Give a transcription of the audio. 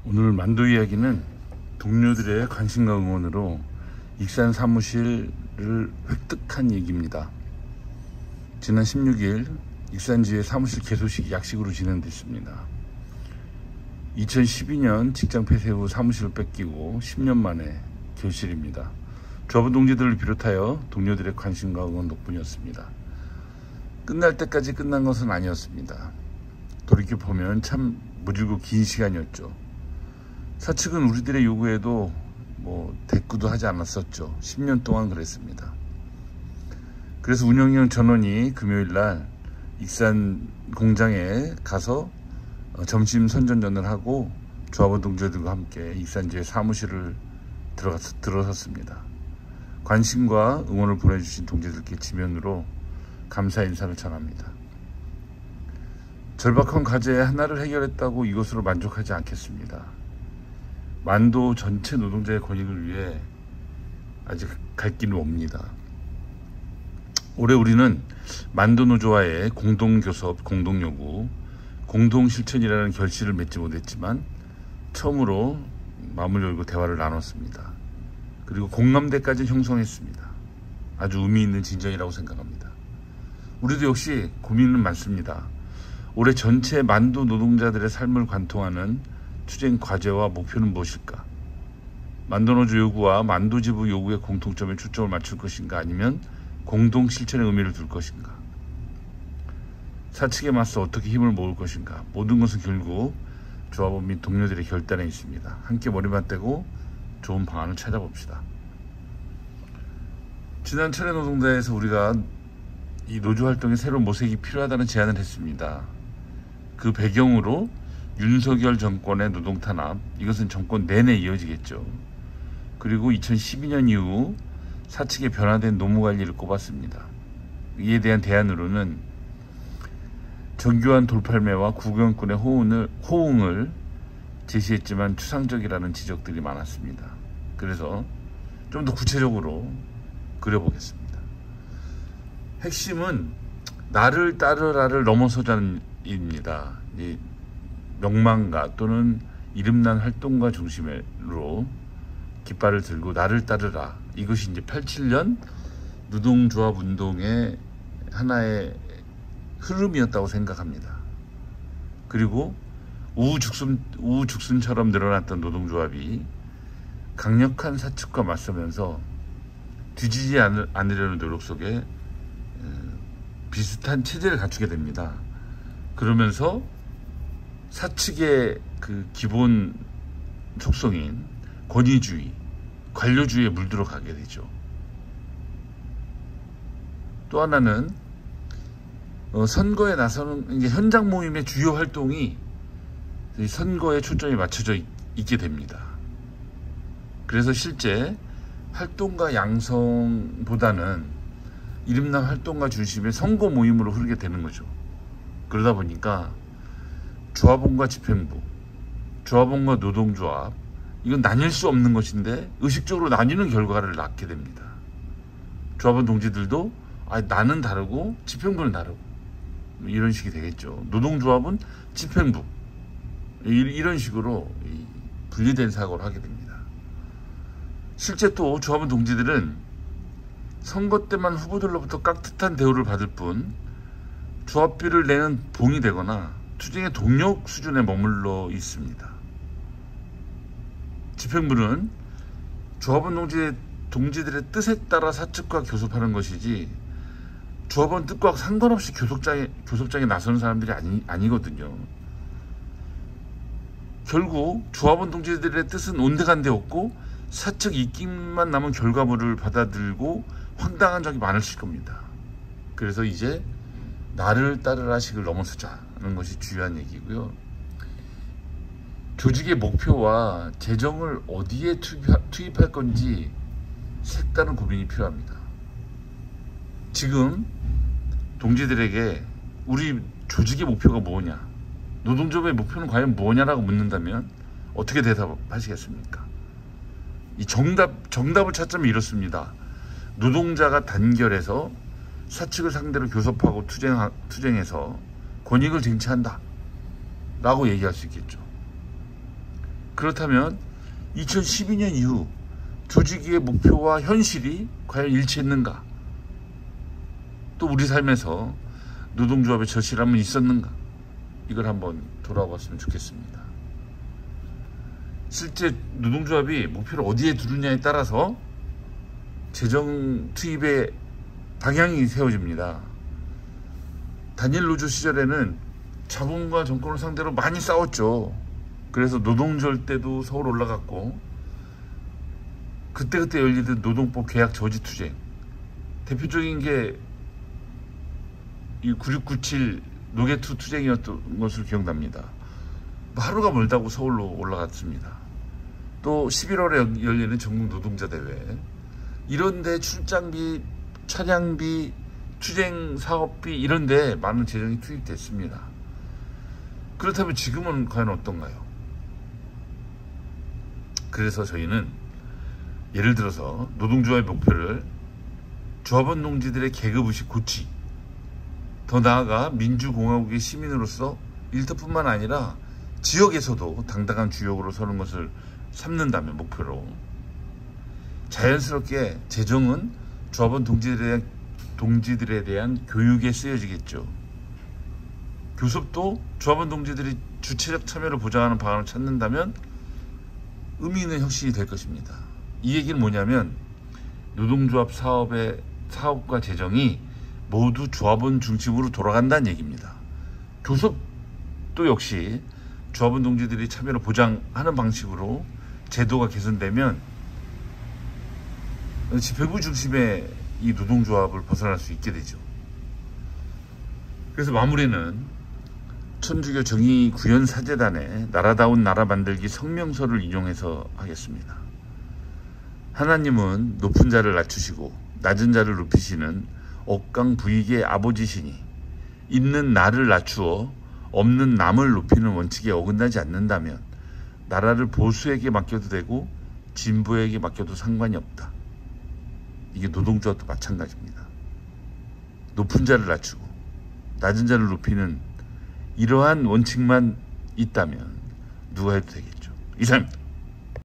오늘 만두 이야기는 동료들의 관심과 응원으로 익산 사무실을 획득한 얘기입니다. 지난 16일 익산지회 사무실 개소식이 약식으로 진행됐습니다. 2012년 직장 폐쇄 후 사무실을 뺏기고 10년 만에 결실입니다. 조합원 동지들을 비롯하여 동료들의 관심과 응원 덕분이었습니다. 끝날 때까지 끝난 것은 아니었습니다. 돌이켜보면 참 무지고 긴 시간이었죠. 사측은 우리들의 요구에도 대꾸도 하지 않았었죠. 10년 동안 그랬습니다. 그래서 운영형 전원이 금요일날 익산 공장에 가서 점심 선전전을 하고 조합원 동지들과 함께 익산지회 사무실을 들어섰습니다. 관심과 응원을 보내주신 동지들께 지면으로 감사 인사를 전합니다. 절박한 과제 하나를 해결했다고 이것으로 만족하지 않겠습니다. 만도 전체 노동자의 권익을 위해 아직 갈 길은 멉니다. 올해 우리는 만도노조와의 공동교섭, 공동요구, 공동실천이라는 결실을 맺지 못했지만 처음으로 마음을 열고 대화를 나눴습니다. 그리고 공감대까지 형성했습니다. 아주 의미 있는 진전이라고 생각합니다. 우리도 역시 고민은 많습니다. 올해 전체 만도 노동자들의 삶을 관통하는 투쟁 과제와 목표는 무엇일까? 만도노조 요구와 만도지부 요구의 공통점에 초점을 맞출 것인가, 아니면 공동 실천의 의미를 둘 것인가? 사측에 맞서 어떻게 힘을 모을 것인가? 모든 것은 결국 조합원 및 동료들의 결단에 있습니다. 함께 머리 맞대고 좋은 방안을 찾아봅시다. 지난 철회 노동자에서 우리가 이 노조 활동에 새로운 모색이 필요하다는 제안을 했습니다. 그 배경으로 윤석열 정권의 노동 탄압, 이것은 정권 내내 이어지겠죠. 그리고 2012년 이후 사측의 변화된 노무관리를 꼽았습니다. 이에 대한 대안으로는 정교한 돌팔매와 구경꾼의 호응을 제시했지만 추상적이라는 지적들이 많았습니다. 그래서 좀 더 구체적으로 그려보겠습니다. 핵심은 나를 따르라를 넘어서자는 입니다. 명망가 또는 이름난 활동가 중심으로 깃발을 들고 나를 따르라. 이것이 이제 87년 노동조합 운동의 하나의 흐름이었다고 생각합니다. 그리고 우후죽순처럼 늘어났던 노동조합이 강력한 사측과 맞서면서 뒤지지 않으려는 노력 속에 비슷한 체제를 갖추게 됩니다. 그러면서 사측의 그 기본 속성인 권위주의, 관료주의에 물들어 가게 되죠. 또 하나는 선거에 나서는 이제 현장 모임의 주요 활동이 선거에 초점이 맞춰져 있게 됩니다. 그래서 실제 활동가 양성보다는 이름난 활동가 중심의 선거 모임으로 흐르게 되는 거죠. 그러다 보니까 조합원과 집행부, 조합원과 노동조합, 이건 나뉠 수 없는 것인데 의식적으로 나뉘는 결과를 낳게 됩니다. 조합원 동지들도 나는 다르고 집행부는 다르고 이런 식이 되겠죠. 노동조합은 집행부, 이런 식으로 분리된 사고를 하게 됩니다. 실제 또 조합원 동지들은 선거 때만 후보들로부터 깍듯한 대우를 받을 뿐 조합비를 내는 봉이 되거나 투쟁의 동력 수준에 머물러 있습니다. 집행부는 조합원 동지들의 뜻에 따라 사측과 교섭하는 것이지 조합원 뜻과 상관없이 교섭장에 나서는 사람들이 아니거든요. 결국 조합원 동지들의 뜻은 온데간데 없고 사측 입김만 남은 결과물을 받아들고 황당한 적이 많으실 겁니다. 그래서 이제 나를 따르라 식을 넘어서자는 것이 중요한 얘기고요. 조직의 목표와 재정을 어디에 투입할 건지 색다른 고민이 필요합니다. 지금 동지들에게 우리 조직의 목표가 뭐냐, 노동조합의 목표는 과연 뭐냐라고 묻는다면 어떻게 대답하시겠습니까? 이 정답을 찾자면 이렇습니다. 노동자가 단결해서 사측을 상대로 교섭하고 투쟁해서 권익을 쟁취한다 라고 얘기할 수 있겠죠. 그렇다면 2012년 이후 조직의 목표와 현실이 과연 일치했는가? 또 우리 삶에서 노동조합의 절실함은 있었는가? 이걸 한번 돌아봤으면 좋겠습니다. 실제 노동조합이 목표를 어디에 두느냐에 따라서 재정 투입의 방향이 세워집니다. 다니엘 로저 시절에는 자본과 정권을 상대로 많이 싸웠죠. 그래서 노동절 때도 서울 올라갔고, 그때그때 열리던 노동법 계약 저지 투쟁, 대표적인 게 이 9697 노개투 투쟁이었던 것으로 기억납니다. 하루가 멀다고 서울로 올라갔습니다. 또 11월에 열리는 전국 노동자 대회, 이런데 출장비, 차량비, 투쟁 사업비 이런데 많은 재정이 투입됐습니다. 그렇다면 지금은 과연 어떤가요? 그래서 저희는 예를 들어서 노동조합의 목표를 조합원 동지들의 계급의식 고치, 더 나아가 민주공화국의 시민으로서 일터뿐만 아니라 지역에서도 당당한 주역으로 서는 것을 삼는다면 목표로, 자연스럽게 재정은 조합원 동지들에 대한 교육에 쓰여지겠죠. 교섭도 조합원 동지들이 주체적 참여를 보장하는 방안을 찾는다면 의미 있는 혁신이 될 것입니다. 이 얘기는 뭐냐면 노동조합 사업과 재정이 모두 조합원 중심으로 돌아간다는 얘기입니다. 교섭도 역시 조합원 동지들이 참여를 보장하는 방식으로 제도가 개선되면 지배부 중심의 이 노동조합을 벗어날 수 있게 되죠. 그래서 마무리는 천주교 정의구현사재단의 나라다운 나라 만들기 성명서를 인용해서 하겠습니다. 하나님은 높은 자를 낮추시고 낮은 자를 높이시는 억강부익의 아버지시니 있는 나를 낮추어 없는 남을 높이는 원칙에 어긋나지 않는다면 나라를 보수에게 맡겨도 되고 진보에게 맡겨도 상관이 없다. 이게 노동조합도 마찬가지입니다. 높은 자를 낮추고 낮은 자를 높이는 이러한 원칙만 있다면 누가 해도 되겠죠. 이상입니다.